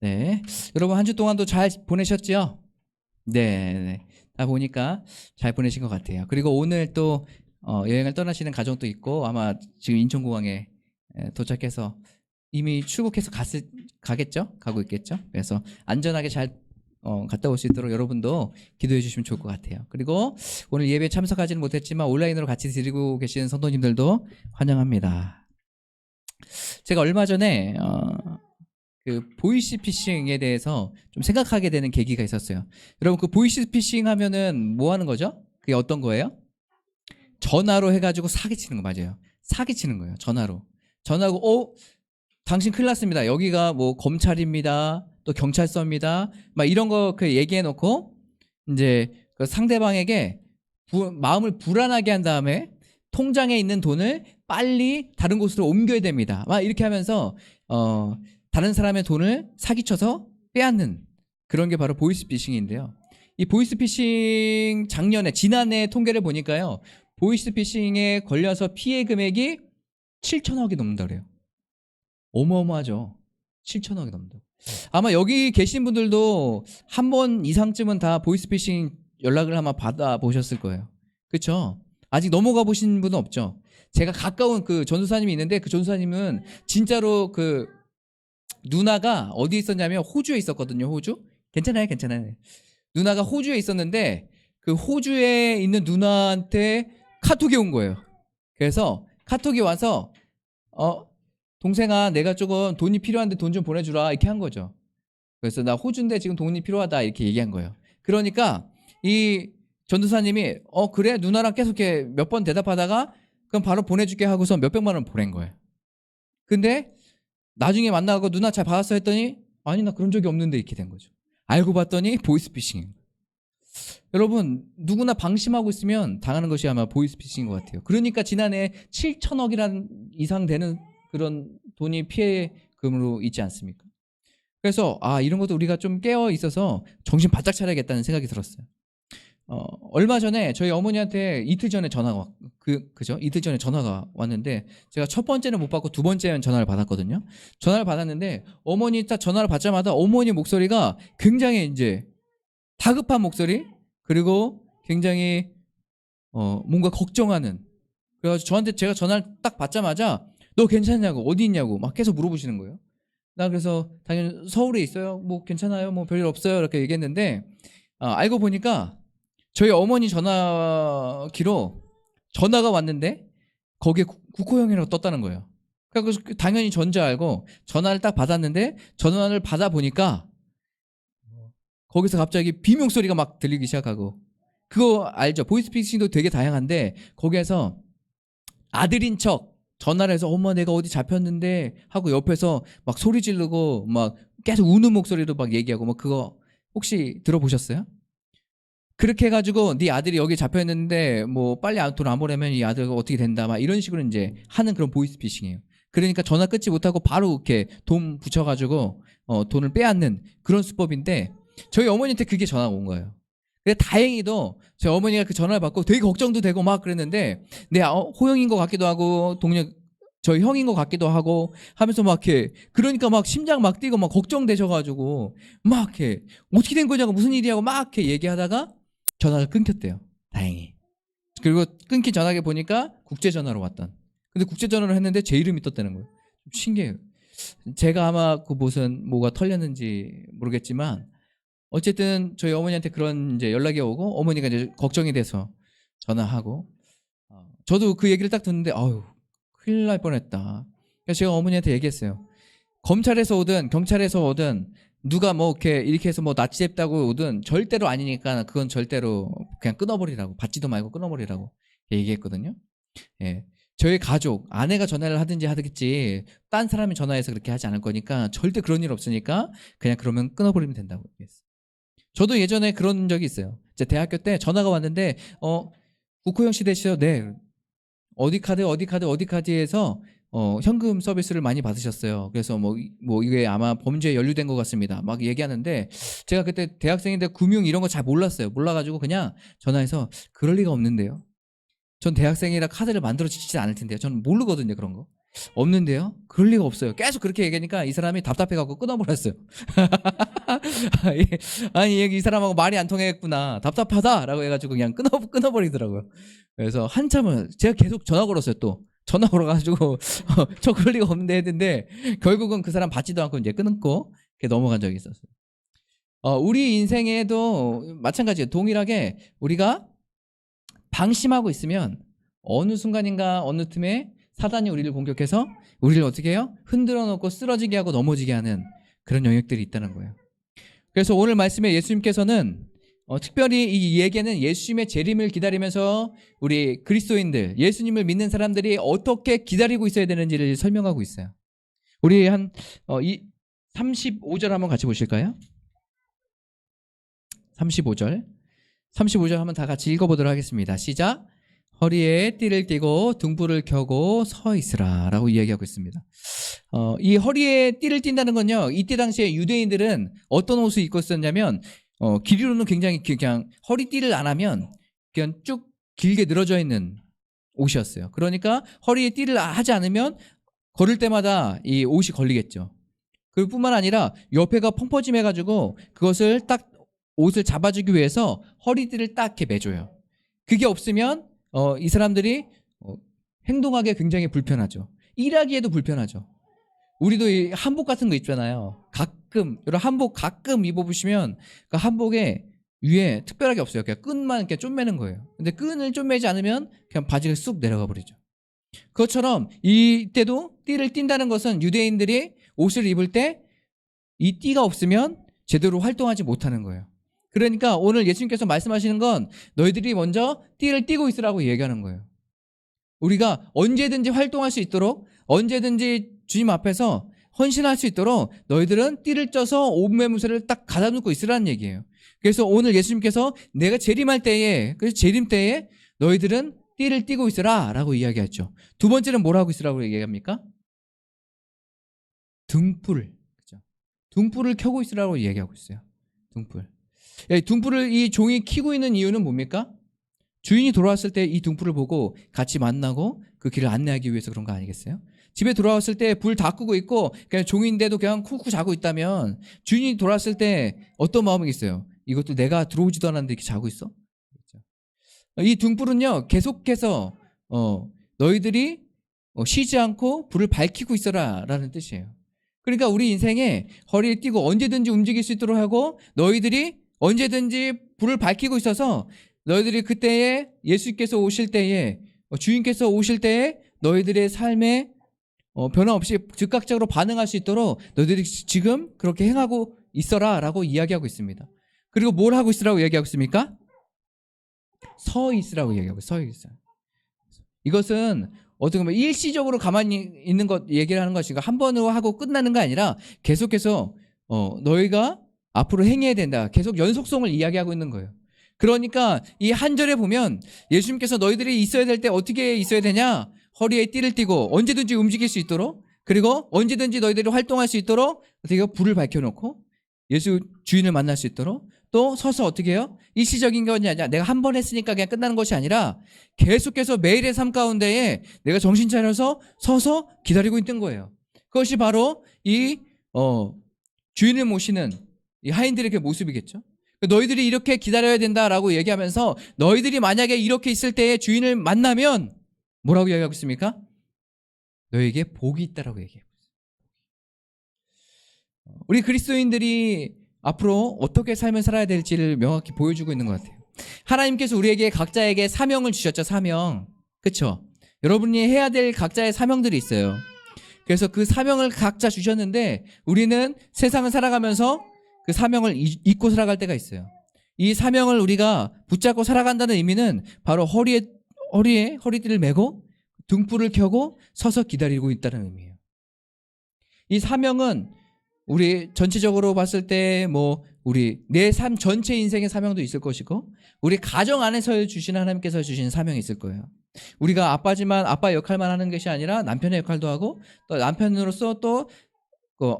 네. 여러분 한 주 동안도 잘 보내셨죠? 네. 다 보니까 잘 보내신 것 같아요. 그리고 오늘 또 여행을 떠나시는 가정도 있고 아마 지금 인천공항에 도착해서 이미 출국해서 가겠죠? 가고 있겠죠? 그래서 안전하게 잘 갔다 올 수 있도록 여러분도 기도해 주시면 좋을 것 같아요. 그리고 오늘 예배에 참석하지는 못했지만 온라인으로 같이 드리고 계시는 성도님들도 환영합니다. 제가 얼마 전에 그 보이스피싱에 대해서 좀 생각하게 되는 계기가 있었어요. 여러분 그 보이스피싱 하면은 뭐 하는 거죠? 그게 어떤 거예요? 전화로 해가지고 사기치는 거 맞아요. 사기치는 거예요. 전화하고 당신 큰일 났습니다. 여기가 뭐 검찰입니다. 또 경찰서입니다. 막 이런 거 그 얘기해 놓고 이제 그 상대방에게 마음을 불안하게 한 다음에 통장에 있는 돈을 빨리 다른 곳으로 옮겨야 됩니다. 막 이렇게 하면서 다른 사람의 돈을 사기쳐서 빼앗는 그런 게 바로 보이스피싱인데요. 이 보이스피싱 지난해 통계를 보니까요. 보이스피싱에 걸려서 피해 금액이 7천억이 넘는다 그래요. 어마어마하죠. 7천억이 넘는다. 아마 여기 계신 분들도 한 번 이상쯤은 다 보이스피싱 연락을 아마 받아보셨을 거예요. 그렇죠? 아직 넘어가 보신 분은 없죠. 제가 가까운 그 전도사님이 있는데 그 전도사님은 진짜로 그 누나가 어디 있었냐면 호주에 있었거든요. 호주? 괜찮아요. 누나가 호주에 있었는데 그 호주에 있는 누나한테 카톡이 온 거예요. 그래서 카톡이 와서 동생아 내가 조금 돈이 필요한데 돈 좀 보내주라 이렇게 한 거죠. 그래서 나 호주인데 지금 돈이 필요하다 이렇게 얘기한 거예요. 그러니까 이 전도사님이 그래 누나랑 계속 이렇게 몇 번 대답하다가 그럼 바로 보내줄게 하고서 몇백만 원 보낸 거예요. 근데 나중에 만나고 누나 잘 받았어 했더니 아니 나 그런 적이 없는데 이렇게 된 거죠. 알고 봤더니 보이스피싱. 여러분 누구나 방심하고 있으면 당하는 것이 아마 보이스피싱인 것 같아요. 그러니까 지난해 7천억이란 이상 되는 그런 돈이 피해금으로 있지 않습니까? 그래서 이런 것도 우리가 좀 깨어 있어서 정신 바짝 차려야겠다는 생각이 들었어요. 얼마 전에 저희 어머니한테 이틀 전에 전화가 이틀 전에 전화가 왔는데 제가 첫 번째는 못 받고 두 번째는 전화를 받았거든요. 전화를 받았는데 어머니 딱 전화를 받자마자 어머니 목소리가 굉장히 이제 다급한 목소리 그리고 굉장히 뭔가 걱정하는 그래가지고 저한테 제가 전화를 딱 받자마자 너 괜찮냐고 어디 있냐고 막 계속 물어보시는 거예요. 나 그래서 당연히 서울에 있어요. 뭐 괜찮아요. 뭐 별일 없어요. 이렇게 얘기했는데 알고 보니까 저희 어머니 전화기로 전화가 왔는데 거기에 국호형이라고 떴다는 거예요. 그래서 당연히 전자 알고 전화를 딱 받았는데 전화를 받아보니까 거기서 갑자기 비명소리가 막 들리기 시작하고 그거 알죠? 보이스피싱도 되게 다양한데 거기에서 아들인 척 전화를 해서 엄마 내가 어디 잡혔는데 하고 옆에서 막 소리 지르고 막 계속 우는 목소리로 막 얘기하고 뭐 그거 혹시 들어보셨어요? 그렇게 해가지고 네 아들이 여기 잡혀있는데 뭐 빨리 돈 안 보내면 이 아들가 어떻게 된다 막 이런 식으로 이제 하는 그런 보이스피싱이에요. 그러니까 전화 끊지 못하고 바로 이렇게 돈 붙여가지고 돈을 빼앗는 그런 수법인데 저희 어머니한테 그게 전화가 온 거예요. 근데 다행히도 저희 어머니가 그 전화를 받고 되게 걱정도 되고 막 그랬는데 내 호영인 것 같기도 하고 저희 형인 것 같기도 하고 하면서 막 이렇게 그러니까 막 심장 막 뛰고 막 걱정되셔가지고 막 이렇게 어떻게 된 거냐고 무슨 일이냐고 막 이렇게 얘기하다가 전화가 끊겼대요. 다행히. 그리고 끊긴 전화기 보니까 국제전화로 왔던. 근데 국제전화로 했는데 제 이름이 떴다는 거예요. 좀 신기해요. 제가 아마 그 무슨 뭐가 털렸는지 모르겠지만 어쨌든 저희 어머니한테 그런 이제 연락이 오고 어머니가 이제 걱정이 돼서 전화하고 저도 그 얘기를 딱 듣는데 아유 큰일 날 뻔했다. 그래서 제가 어머니한테 얘기했어요. 검찰에서 오든 경찰에서 오든 누가 뭐 이렇게 해서 뭐 납치했다고 오든 절대로 아니니까 그건 절대로 그냥 끊어버리라고 받지도 말고 끊어버리라고 얘기했거든요. 예. 저희 가족 아내가 전화를 하든지 하겠지 딴 사람이 전화해서 그렇게 하지 않을 거니까 절대 그런 일 없으니까 그냥 그러면 끊어버리면 된다고 얘기했어요. 저도 예전에 그런 적이 있어요. 제 대학교 때 전화가 왔는데 국호영 씨 되시죠? 네. 어디 카드에서 현금 서비스를 많이 받으셨어요. 그래서 뭐 이게 아마 범죄에 연루된 것 같습니다. 막 얘기하는데 제가 그때 대학생인데 금융 이런 거 잘 몰랐어요. 몰라가지고 그냥 전화해서 그럴 리가 없는데요. 전 대학생이라 카드를 만들어 주지 않을 텐데요. 저는 모르거든요 그런 거. 없는데요? 그럴 리가 없어요. 계속 그렇게 얘기하니까 이 사람이 답답해갖고 끊어버렸어요. 아니, 이 사람하고 말이 안 통했구나. 답답하다라고 해가지고 그냥 끊어버리더라고요. 그래서 한참을 제가 계속 전화 걸었어요. 또 전화 걸어가지고 저 그럴 리가 없는데 했는데 결국은 그 사람 받지도 않고 이제 끊고 이렇게 넘어간 적이 있었어요. 우리 인생에도 마찬가지예요. 동일하게 우리가 방심하고 있으면 어느 순간인가 어느 틈에 사단이 우리를 공격해서 우리를 어떻게 해요? 흔들어 놓고 쓰러지게 하고 넘어지게 하는 그런 영역들이 있다는 거예요. 그래서 오늘 말씀에 예수님께서는 특별히 이 얘기는 예수님의 재림을 기다리면서 우리 그리스도인들, 예수님을 믿는 사람들이 어떻게 기다리고 있어야 되는지를 설명하고 있어요. 우리 한 35절 한번 같이 보실까요? 35절 한번 다 같이 읽어보도록 하겠습니다. 시작. 허리에 띠를 띠고 등불을 켜고 서 있으라 라고 이야기하고 있습니다. 이 허리에 띠를 띈다는 건요, 이때 당시에 유대인들은 어떤 옷을 입고 있었냐면 길이로는 굉장히 그냥 허리띠를 안 하면 그냥 쭉 길게 늘어져 있는 옷이었어요. 그러니까 허리에 띠를 하지 않으면 걸을 때마다 이 옷이 걸리겠죠. 그뿐만 아니라 옆에가 펑퍼짐해가지고 그것을 딱 옷을 잡아주기 위해서 허리띠를 딱 이렇게 매줘요. 그게 없으면 이 사람들이 행동하기에 굉장히 불편하죠. 일하기에도 불편하죠. 우리도 이 한복 같은 거 입잖아요. 가끔 이런 한복 가끔 입어보시면 그 한복에 위에 특별하게 없어요. 그냥 끈만 이렇게 쪼매는 거예요. 근데 끈을 쪼매지 않으면 그냥 바지가 쑥 내려가 버리죠. 그것처럼 이때도 띠를 띈다는 것은 유대인들이 옷을 입을 때 이 띠가 없으면 제대로 활동하지 못하는 거예요. 그러니까 오늘 예수님께서 말씀하시는 건 너희들이 먼저 띠를 띠고 있으라고 얘기하는 거예요. 우리가 언제든지 활동할 수 있도록, 언제든지 주님 앞에서 헌신할 수 있도록 너희들은 띠를 쪄서 옷매무새를 딱 가다놓고 있으라는 얘기예요. 그래서 오늘 예수님께서 내가 재림할 때에, 그래서 재림 때에 너희들은 띠를 띠고 있으라 라고 이야기했죠. 두 번째는 뭐라고 있으라고 얘기합니까? 등불. 그죠? 등불을 켜고 있으라고 얘기하고 있어요. 등불. 등불을 이 종이 켜고 있는 이유는 뭡니까? 주인이 돌아왔을 때 이 등불을 보고 같이 만나고 그 길을 안내하기 위해서 그런 거 아니겠어요? 집에 돌아왔을 때 불 다 끄고 있고 그냥 종인데도 그냥 쿡쿡 자고 있다면 주인이 돌아왔을 때 어떤 마음이겠어요? 이것도 내가 들어오지도 않았는데 이렇게 자고 있어? 이 등불은요 계속해서 너희들이 쉬지 않고 불을 밝히고 있어라 라는 뜻이에요. 그러니까 우리 인생에 허리를 띠고 언제든지 움직일 수 있도록 하고 너희들이 언제든지 불을 밝히고 있어서 너희들이 그때에 예수께서 오실 때에 주인께서 오실 때에 너희들의 삶에 변화 없이 즉각적으로 반응할 수 있도록 너희들이 지금 그렇게 행하고 있어라 라고 이야기하고 있습니다. 그리고 뭘 하고 있으라고 얘기하고 있습니까? 서 있으라고 얘기하고 서 있어요. 이것은 어떻게 보면 일시적으로 가만히 있는 것 얘기를 하는 것이고 한 번으로 하고 끝나는 거 아니라 계속해서 너희가 앞으로 행해야 된다. 계속 연속성을 이야기하고 있는 거예요. 그러니까 이 한 절에 보면 예수님께서 너희들이 있어야 될 때 어떻게 있어야 되냐? 허리에 띠를 띠고 언제든지 움직일 수 있도록 그리고 언제든지 너희들이 활동할 수 있도록 어떻게 불을 밝혀놓고 예수 주인을 만날 수 있도록 또 서서 어떻게 해요? 일시적인 것이 아니라 내가 한 번 했으니까 그냥 끝나는 것이 아니라 계속해서 매일의 삶 가운데에 내가 정신 차려서 서서 기다리고 있는 거예요. 그것이 바로 이 주인을 모시는 이 하인들의 모습이겠죠. 너희들이 이렇게 기다려야 된다라고 얘기하면서 너희들이 만약에 이렇게 있을 때에 주인을 만나면 뭐라고 얘기하고 있습니까? 너에게 복이 있다라고 얘기하고 있어요. 우리 그리스도인들이 앞으로 어떻게 삶을 살아야 될지를 명확히 보여주고 있는 것 같아요. 하나님께서 우리에게 각자에게 사명을 주셨죠. 사명. 그렇죠? 여러분이 해야 될 각자의 사명들이 있어요. 그래서 그 사명을 각자 주셨는데 우리는 세상을 살아가면서 그 사명을 잊고 살아갈 때가 있어요. 이 사명을 우리가 붙잡고 살아간다는 의미는 바로 허리에 허리띠를 메고 등불을 켜고 서서 기다리고 있다는 의미예요. 이 사명은 우리 전체적으로 봤을 때 우리 내 삶 전체 인생의 사명도 있을 것이고 우리 가정 안에서 주신 하나님께서 주신 사명이 있을 거예요. 우리가 아빠지만 아빠 역할만 하는 것이 아니라 남편의 역할도 하고 또 남편으로서 또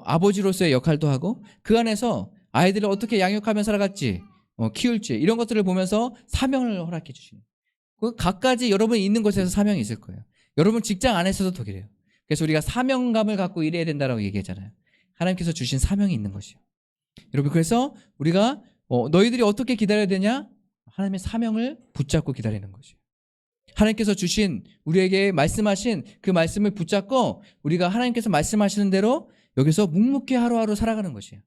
아버지로서의 역할도 하고 그 안에서 아이들을 어떻게 양육하며 살아갈지 키울지 이런 것들을 보면서 사명을 허락해 주시는 그 각가지 여러분이 있는 곳에서 사명이 있을 거예요. 여러분 직장 안에서도 그래요. 그래서 우리가 사명감을 갖고 일해야 된다라고 얘기하잖아요. 하나님께서 주신 사명이 있는 것이요. 여러분, 그래서 우리가 너희들이 어떻게 기다려야 되냐? 하나님의 사명을 붙잡고 기다리는 것이요. 하나님께서 주신, 우리에게 말씀하신 그 말씀을 붙잡고 우리가 하나님께서 말씀하시는 대로 여기서 묵묵히 하루하루 살아가는 것이에요.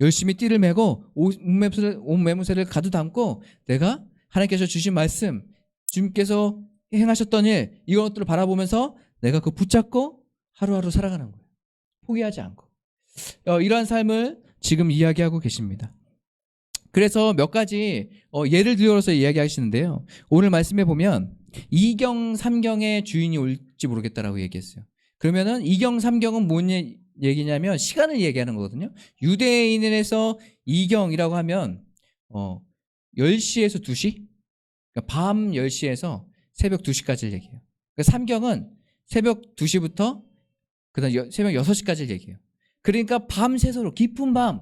열심히 띠를 메고 옷 매무새를 가득 담고 내가 하나님께서 주신 말씀, 주님께서 행하셨던 일, 이것들을 바라보면서 내가 그 붙잡고 하루하루 살아가는 거예요. 포기하지 않고. 이러한 삶을 지금 이야기하고 계십니다. 그래서 몇 가지 예를 들어서 이야기하시는데요. 오늘 말씀해 보면 2경, 3경의 주인이 올지 모르겠다라고 얘기했어요. 그러면은 2경, 3경은 뭔 얘기냐면 시간을 얘기하는 거거든요. 유대인에서 2경이라고 하면 10시에서 2시? 그러니까 밤 10시에서 새벽 2시까지를 얘기해요. 그러니까 3경은 새벽 2시부터 그다음 새벽 6시까지를 얘기해요. 그러니까 밤새도록 깊은 밤,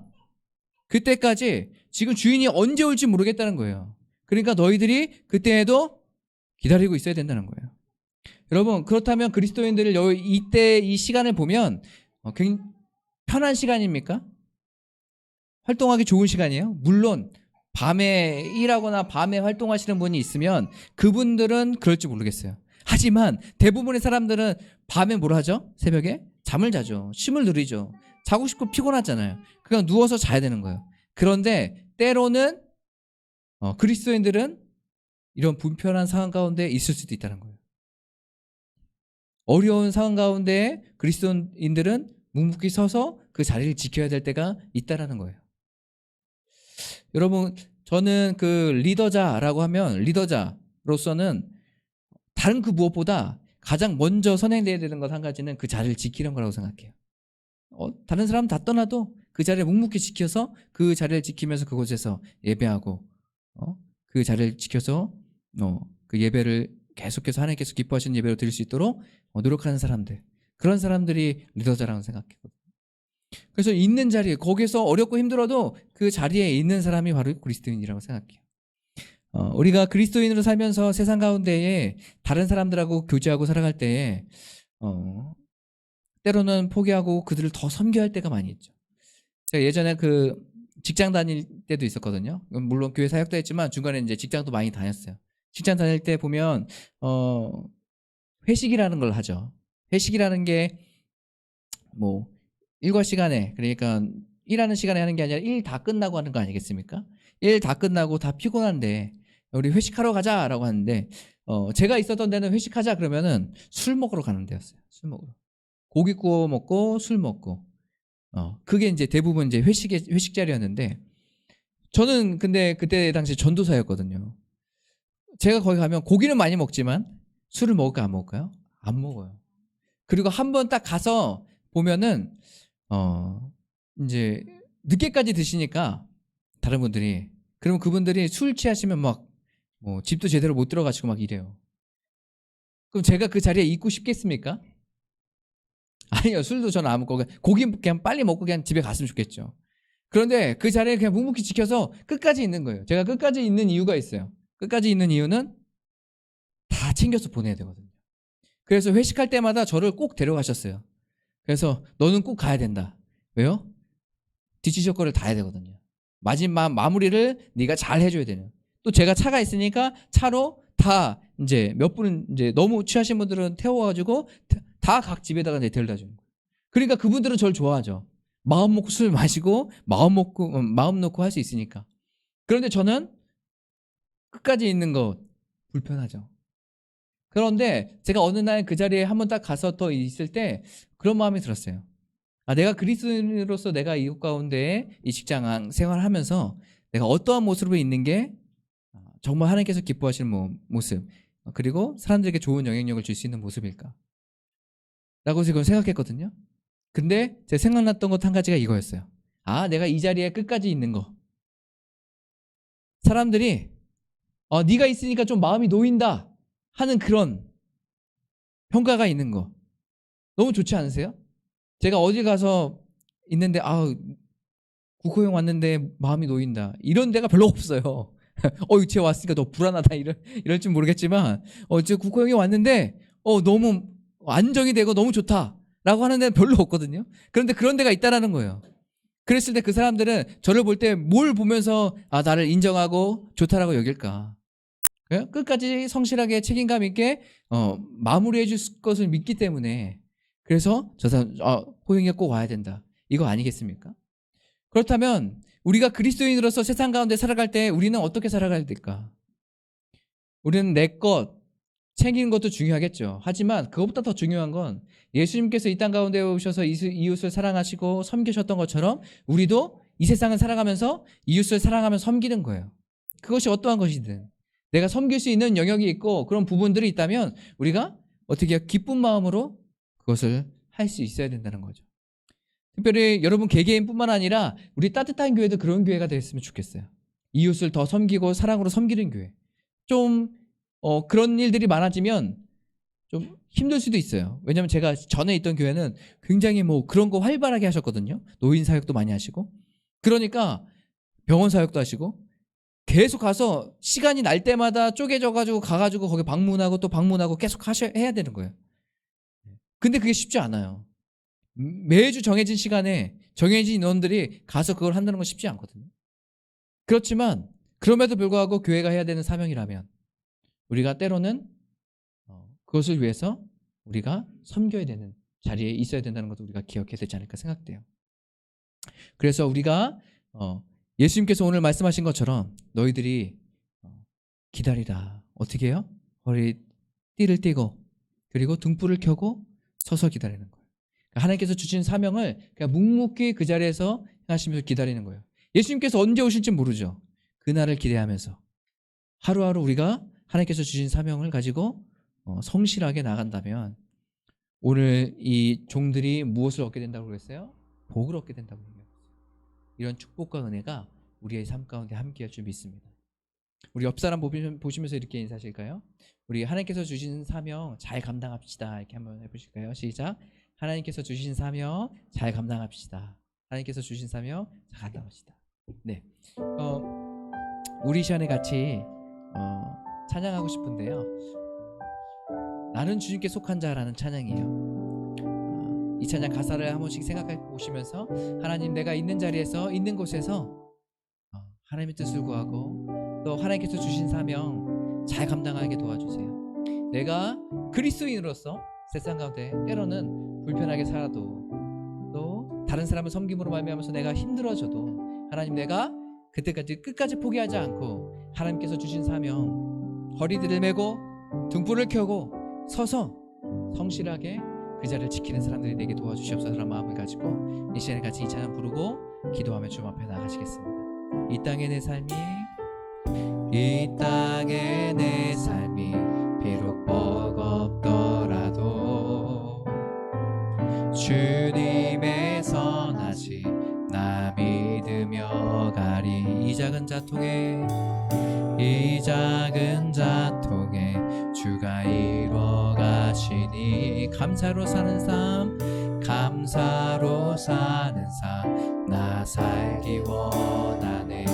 그때까지 지금 주인이 언제 올지 모르겠다는 거예요. 그러니까 너희들이 그때에도 기다리고 있어야 된다는 거예요. 여러분, 그렇다면 그리스도인들을 이때 이 시간을 보면 굉장히 편한 시간입니까? 활동하기 좋은 시간이에요? 물론 밤에 일하거나 밤에 활동하시는 분이 있으면 그분들은 그럴지 모르겠어요. 하지만 대부분의 사람들은 밤에 뭘 하죠? 새벽에? 잠을 자죠. 쉼을 누리죠. 자고 싶고 피곤하잖아요. 그냥 누워서 자야 되는 거예요. 그런데 때로는 그리스도인들은 이런 불편한 상황 가운데 있을 수도 있다는 거예요. 어려운 상황 가운데 그리스도인들은 묵묵히 서서 그 자리를 지켜야 될 때가 있다라는 거예요. 여러분, 저는 그 리더자라고 하면 리더자로서는 다른 그 무엇보다 가장 먼저 선행돼야 되는 것 한 가지는 그 자리를 지키는 거라고 생각해요. 다른 사람 다 떠나도 그 자리를 묵묵히 지켜서 그 자리를 지키면서 그곳에서 예배하고 그 자리를 지켜서 그 예배를 계속해서 하나님께서 기뻐하시는 예배로 드릴 수 있도록 노력하는 사람들, 그런 사람들이 리더자라고 생각해요. 그래서 있는 자리에, 거기서 어렵고 힘들어도 그 자리에 있는 사람이 바로 그리스도인이라고 생각해요. 우리가 그리스도인으로 살면서 세상 가운데에 다른 사람들하고 교제하고 살아갈 때에 때로는 포기하고 그들을 더 섬겨야 할 때가 많이 있죠. 제가 예전에 그 직장 다닐 때도 있었거든요. 물론 교회 사역도 했지만 중간에 이제 직장도 많이 다녔어요. 직장 다닐 때 보면 회식이라는 걸 하죠. 회식이라는 게 뭐 일과 시간에, 그러니까 일하는 시간에 하는 게 아니라 일 다 끝나고 하는 거 아니겠습니까? 일 다 끝나고 다 피곤한데 우리 회식하러 가자라고 하는데 제가 있었던 데는 회식하자 그러면은 술 먹으러 가는 데였어요. 술 먹으러. 고기 구워 먹고 술 먹고 그게 이제 대부분 이제 회식 자리였는데, 저는 근데 그때 당시 전도사였거든요. 제가 거기 가면 고기는 많이 먹지만 술을 먹을까 안 먹을까요? 안 먹어요. 그리고 한 번 딱 가서 보면은 이제 늦게까지 드시니까 다른 분들이, 그러면 그분들이 술 취하시면 막 뭐 집도 제대로 못 들어가시고 막 이래요. 그럼 제가 그 자리에 있고 싶겠습니까? 아니요, 술도 저는 안 먹고 고기 그냥 빨리 먹고 그냥 집에 갔으면 좋겠죠. 그런데 그 자리에 그냥 묵묵히 지켜서 끝까지 있는 거예요. 제가 끝까지 있는 이유가 있어요. 끝까지 있는 이유는 다 챙겨서 보내야 되거든요. 그래서 회식할 때마다 저를 꼭 데려가셨어요. 그래서 너는 꼭 가야 된다. 왜요? 뒤치적거리를 다 해야 되거든요. 마지막 마무리를 네가 잘 해줘야 되는. 또 제가 차가 있으니까 차로 다 이제 몇 분은 이제 너무 취하신 분들은 태워가지고 다 각 집에다가 이제 데려다 주는 거예요. 그러니까 그분들은 저를 좋아하죠. 마음 먹고 술 마시고 마음 놓고 할 수 있으니까. 그런데 저는 끝까지 있는 거 불편하죠. 그런데 제가 어느 날 그 자리에 한번 딱 가서 더 있을 때 그런 마음이 들었어요. 내가 그리스도인으로서 내가 이웃 가운데 이 직장 생활하면서 내가 어떠한 모습으로 있는 게 정말 하나님께서 기뻐하시는 모습, 그리고 사람들에게 좋은 영향력을 줄 수 있는 모습일까? 라고 지금 생각했거든요. 근데 제 생각났던 것 한 가지가 이거였어요. 내가 이 자리에 끝까지 있는 거. 사람들이 네가 있으니까 좀 마음이 놓인다 하는 그런 평가가 있는 거. 너무 좋지 않으세요? 제가 어디 가서 있는데 국호형 왔는데 마음이 놓인다, 이런 데가 별로 없어요. 쟤 왔으니까 너 불안하다 이럴 줄 모르겠지만 저 국호형이 왔는데 너무 안정이 되고 너무 좋다라고 하는 데는 별로 없거든요. 그런데 그런 데가 있다라는 거예요. 그랬을 때 그 사람들은 저를 볼 때 뭘 보면서 나를 인정하고 좋다라고 여길까? 끝까지 성실하게 책임감 있게 마무리해 줄 것을 믿기 때문에, 그래서 저 사람 호영이가 꼭 와야 된다, 이거 아니겠습니까? 그렇다면 우리가 그리스도인으로서 세상 가운데 살아갈 때 우리는 어떻게 살아가야 될까? 우리는 내 것 챙기는 것도 중요하겠죠. 하지만 그것보다 더 중요한 건 예수님께서 이 땅 가운데 오셔서 이웃을 사랑하시고 섬기셨던 것처럼 우리도 이 세상을 살아가면서 이웃을 사랑하며 섬기는 거예요. 그것이 어떠한 것이든 내가 섬길 수 있는 영역이 있고 그런 부분들이 있다면 우리가 어떻게 기쁜 마음으로 그것을 할 수 있어야 된다는 거죠. 특별히 여러분 개개인뿐만 아니라 우리 따뜻한 교회도 그런 교회가 됐으면 좋겠어요. 이웃을 더 섬기고 사랑으로 섬기는 교회. 좀 그런 일들이 많아지면 좀 힘들 수도 있어요. 왜냐하면 제가 전에 있던 교회는 굉장히 그런 거 활발하게 하셨거든요. 노인 사역도 많이 하시고, 그러니까 병원 사역도 하시고, 계속 가서 시간이 날 때마다 쪼개져가지고 가가지고 거기 방문하고 또 방문하고 계속 해야 되는 거예요. 근데 그게 쉽지 않아요. 매주 정해진 시간에 정해진 인원들이 가서 그걸 한다는 건 쉽지 않거든요. 그렇지만 그럼에도 불구하고 교회가 해야 되는 사명이라면 우리가 때로는 그것을 위해서 우리가 섬겨야 되는 자리에 있어야 된다는 것도 우리가 기억해야 되지 않을까 생각돼요. 그래서 우리가 예수님께서 오늘 말씀하신 것처럼 너희들이 기다리라. 어떻게 해요? 띠를 띠고 그리고 등불을 켜고 서서 기다리는 거예요. 그러니까 하나님께서 주신 사명을 그냥 묵묵히 그 자리에서 하시면서 기다리는 거예요. 예수님께서 언제 오실지 모르죠. 그날을 기대하면서 하루하루 우리가 하나님께서 주신 사명을 가지고 성실하게 나간다면 오늘 이 종들이 무엇을 얻게 된다고 그랬어요? 복을 얻게 된다고 얘기했어요. 이런 축복과 은혜가 우리의 삶 가운데 함께할 줄 믿습니다. 우리 옆 사람 보시면서 이렇게 인사하실까요? 우리 하나님께서 주신 사명 잘 감당합시다. 이렇게 한번 해보실까요? 시작. 하나님께서 주신 사명 잘 감당합시다. 하나님께서 주신 사명 잘 감당합시다. 네, 우리 시간에 같이 찬양하고 싶은데요. 나는 주님께 속한 자라는 찬양이에요. 이 찬양 가사를 한 번씩 생각해 보시면서 하나님, 내가 있는 자리에서 있는 곳에서 하나님의 뜻을 구하고 또 하나님께서 주신 사명 잘 감당하게 도와주세요. 내가 그리스도인으로서 세상 가운데 때로는 불편하게 살아도 또 다른 사람을 섬김으로 말미암아서 내가 힘들어져도 하나님, 내가 그때까지 끝까지 포기하지 않고 하나님께서 주신 사명 허리들을 메고 등불을 켜고 서서 성실하게 그 자리를 지키는 사람들이 되게 도와주시옵소서라는 마음을 가지고 이 시간에 같이 이 찬양 부르고 기도하며 주님 앞에 나가시겠습니다. 이 땅의 내 삶이 비록 버겁더라도 주님의 선하시 나 믿으며 가리. 이 작은 자통에 주가 이루어 가시니 감사로 사는 삶 나 살기 원하네.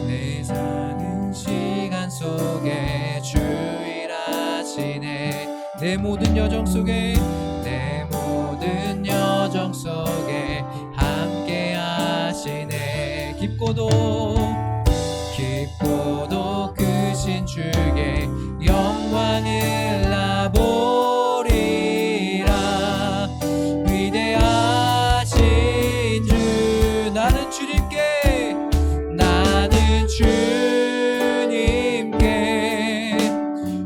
내 사는 시간 속에 주 일하시네. 내 모든 여정 속에 함께 하시네. 깊고도 크신 주께 영광을 나보리라. 위대하신 주 나는 주님께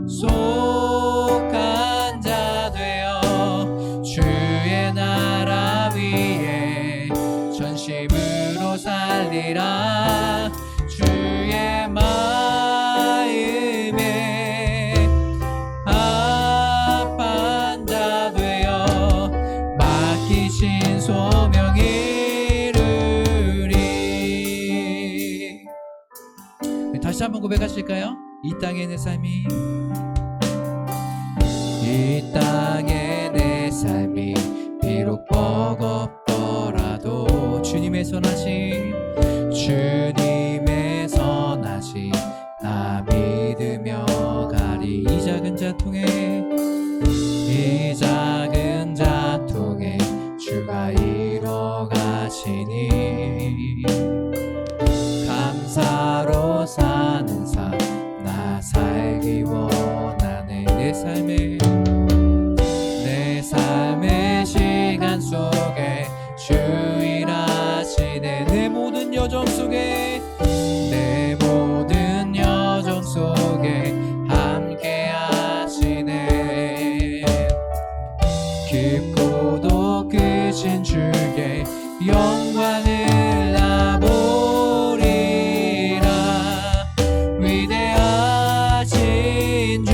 속한 자 되어 주의 나라 위에 전심으로 살리라. 주의 마음에 합한 자 되어 맡기신 소명 이루리. 다시 한번 고백하실까요? 이 땅의 내 삶이 비록 버겁더라도 주님의 선하심 나 믿으며 가리. 이 작은 자통에 하시니 감사로 사는 삶 나 살기 원하네. 내 삶의 시간 속에 주 일하시네. 내 모든 여정 속에 함께 하시네. 깊고도 크신 주께 영광을 나보리라. 위대하신 주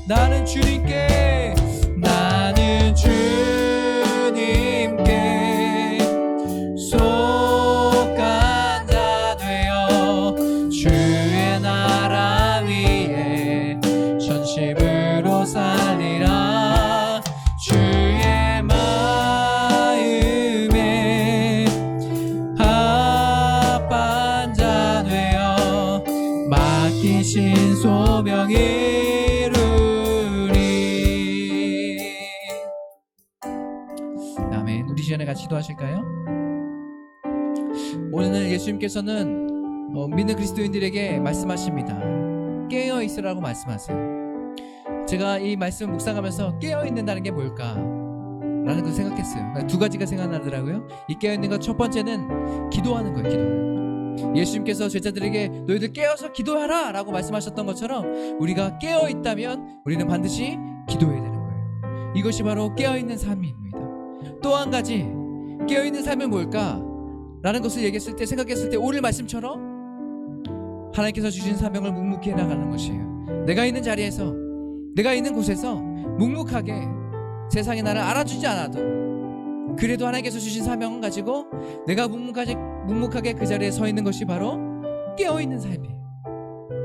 나는 주님께 속한 자 되어 주의 나라 위에 전심으로 살리라. 주의 마음에 합한 자 되어 맡기신 소명 이루리. 아멘. 우리 시간에 같이 기도하실까요? 오늘 예수님께서는 믿는 그리스도인들에게 말씀하십니다. 깨어 있으라고 말씀하세요. 제가 이 말씀을 묵상하면서 깨어 있는다는 게 뭘까? 라는 걸 생각했어요. 두 가지가 생각나더라고요. 이 깨어 있는 것 첫 번째는 기도하는 거예요. 기도하는. 예수님께서 제자들에게 너희들 깨어서 기도하라 라고 말씀하셨던 것처럼 우리가 깨어 있다면 우리는 반드시 기도해야 되는 거예요. 이것이 바로 깨어 있는 삶입니다. 또 한 가지, 깨어 있는 삶은 뭘까? 라는 것을 생각했을 때 오늘 말씀처럼 하나님께서 주신 사명을 묵묵히 해나가는 것이에요. 내가 있는 자리에서, 내가 있는 곳에서 묵묵하게 세상이 나를 알아주지 않아도 그래도 하나님께서 주신 사명을 가지고 내가 묵묵하게 그 자리에 서 있는 것이 바로 깨어있는 삶이에요.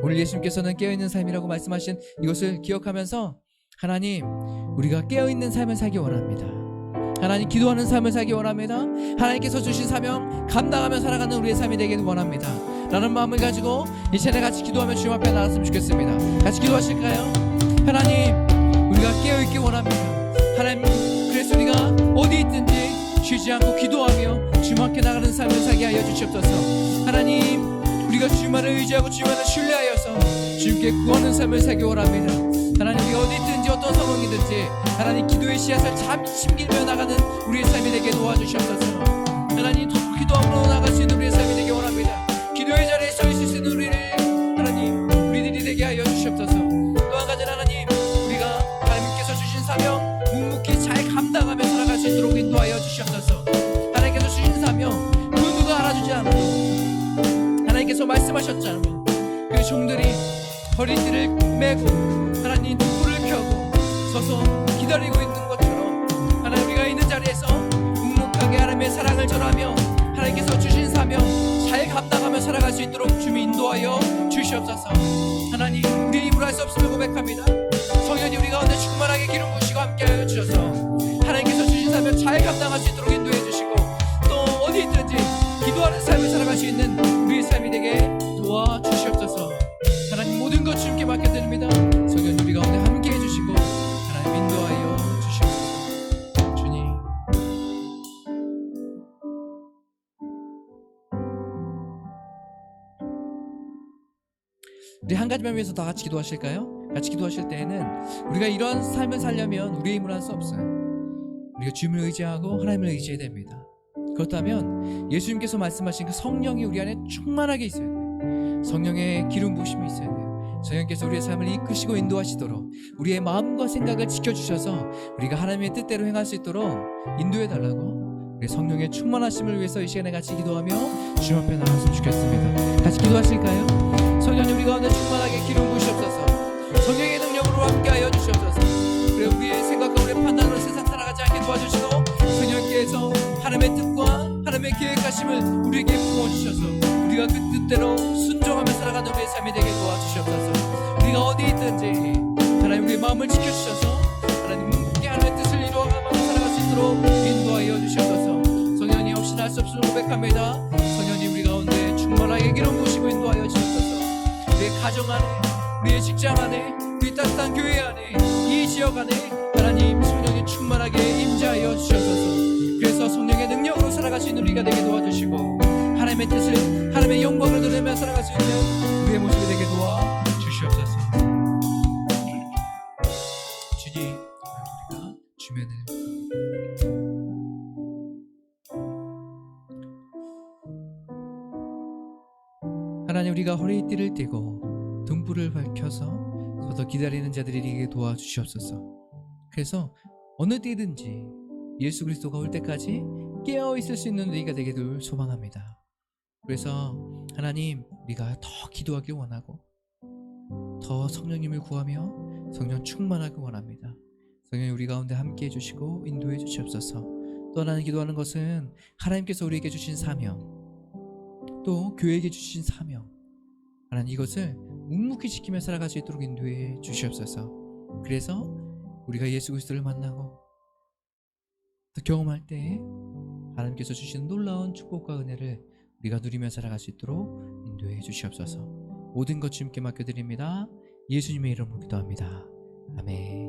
오늘 예수님께서는 깨어있는 삶이라고 말씀하신 이것을 기억하면서 하나님, 우리가 깨어있는 삶을 살기 원합니다. 하나님, 기도하는 삶을 살기 원합니다. 하나님께서 주신 사명 감당하며 살아가는 우리의 삶이 되기를 원합니다 라는 마음을 가지고 이 시간에 같이 기도하며 주님 앞에 나갔으면 좋겠습니다. 같이 기도하실까요? 하나님, 우리가 깨어있기 원합니다. 하나님, 그래서 우리가 어디 있든지 쉬지 않고 기도하며 주님 앞에 나가는 삶을 살게 하여 주시옵소서. 하나님, 우리가 주님만을 의지하고 주님만을 신뢰하여서 주님께 구하는 삶을 살기 원합니다. 하나님, 우리가 어디 있든지 어떤 상황이든지 하나님, 기도의 씨앗을 참 심기며 나가는 우리의 삶이 되게 도와주시옵소서. 하나님, 기도함으로 나갈 수 있는 우리의 삶이 되게 원합니다. 기도의 자리에 서 있을 수 있는 우리들이 되게 하여 주시옵소서. 또 한 가지는 하나님, 우리가 하나님께서 주신 사명 묵묵히 잘 감당하며 살아갈 수 있도록 인도하여 주시옵소서. 하나님께서 주신 사명 그 누가 알아주지 않아도 하나님께서 말씀하셨잖아요. 그 종들이 허리띠를 메고 하나님 불을 켜고 서서 기다리고 있는 것처럼 하나님, 우리가 있는 자리에서 묵묵하게 하나님의 사랑을 전하며 하나님께서 주신 사명 잘 감당하며 살아갈 수 있도록 주님 인도하여 주시옵소서. 하나님, 우리의 힘으로 할 수 없음을 고백합니다. 성령님, 우리 가운데 충만하게 기름 부으시고 함께하여 주셔서 하나님께서 주신 사명 잘 감당할 수 있도록 인도해 주시고 또 어디 있든지 기도하는 삶을 살아갈 수 있는 우리의 삶이 되게 도와주시옵소서. 하나님, 모든 것 주님께 맡겨드립니다. 성령님, 우리 가운데 함께해 주시고 하나님 인도하여 주시옵소서. 주님, 우리 한 가지만 위해서 다 같이 기도하실까요? 같이 기도하실 때에는 우리가 이런 삶을 살려면 우리의 힘으로 할 수 없어요. 우리가 주님을 의지하고 하나님을 의지해야 됩니다. 그렇다면 예수님께서 말씀하신 그 성령이 우리 안에 충만하게 있어야 돼요. 성령의 기름 부으심이 있어야 돼요. 성령께서 우리의 삶을 이끄시고 인도하시도록 우리의 마음과 생각을 지켜주셔서 우리가 하나님의 뜻대로 행할 수 있도록 인도해달라고 우리 성령의 충만하심을 위해서 이 시간에 같이 기도하며 주님 앞에 나갔으면 좋겠습니다. 같이 기도하실까요? 성령님, 우리 가운데 충만하게 기름 부으시옵소서. 성령의 능력으로 함께하여 주시옵소서. 그래 우리의 생각과 우리의 판단으로 세상 살아가지 않게 도와주시고 성령께서 하나님의 뜻과 하나님의 계획하심을 우리에게 부어주셔서 우리가 그 뜻대로 순종하며 살아가는 우리의 삶이 되게 도와주시옵소서. 우리가 어디 있든지 하나님, 우리의 마음을 지켜주셔서 하나님 묵묵히 하나님의 뜻을 이루어가며 살아갈 수 있도록 인도하여 주시옵소서. 성령님, 없이는 할 수 없음을 고백합니다. 성령님, 우리 가운데 충만하게 기름 부으시고 인도하여 주시옵소서. 우리의 가정 안에, 우리의 직장 안에, 우리 따뜻한 교회 안에, 이 지역 안에 하나님 성령이 충만하게 임재하여 주셔서 그래서 성령의 능력으로 살아 살아갈 수 있는 우리가 되게 도와주시고, 하나님의 뜻을, 하나님의 영광을 누리며 살아갈 수 있는 우리의 모습이 되게 도와주시옵소서. 주님, 우리가 주면은 하나님, 우리가 허리띠를 띠고 등불을 밝혀서 서서 기다리는 자들에게 도와주시옵소서. 그래서 어느 때든지 예수 그리스도가 올 때까지 깨어 있을 수 있는 우리가 되기를 소망합니다. 그래서 하나님, 우리가 더 기도하길 원하고 더 성령님을 구하며 성령 충만하길 원합니다. 성령이 우리 가운데 함께 해주시고 인도해 주시옵소서. 또 하나는 기도하는 것은 하나님께서 우리에게 주신 사명, 또 교회에게 주신 사명, 하나님 이것을 묵묵히 지키며 살아갈 수 있도록 인도해 주시옵소서. 그래서 우리가 예수 그리스도를 만나고 또 경험할 때 하나님께서 주시는 놀라운 축복과 은혜를 우리가 누리며 살아갈 수 있도록 인도해 주시옵소서. 모든 것 주님께 맡겨드립니다. 예수님의 이름으로 기도합니다. 아멘.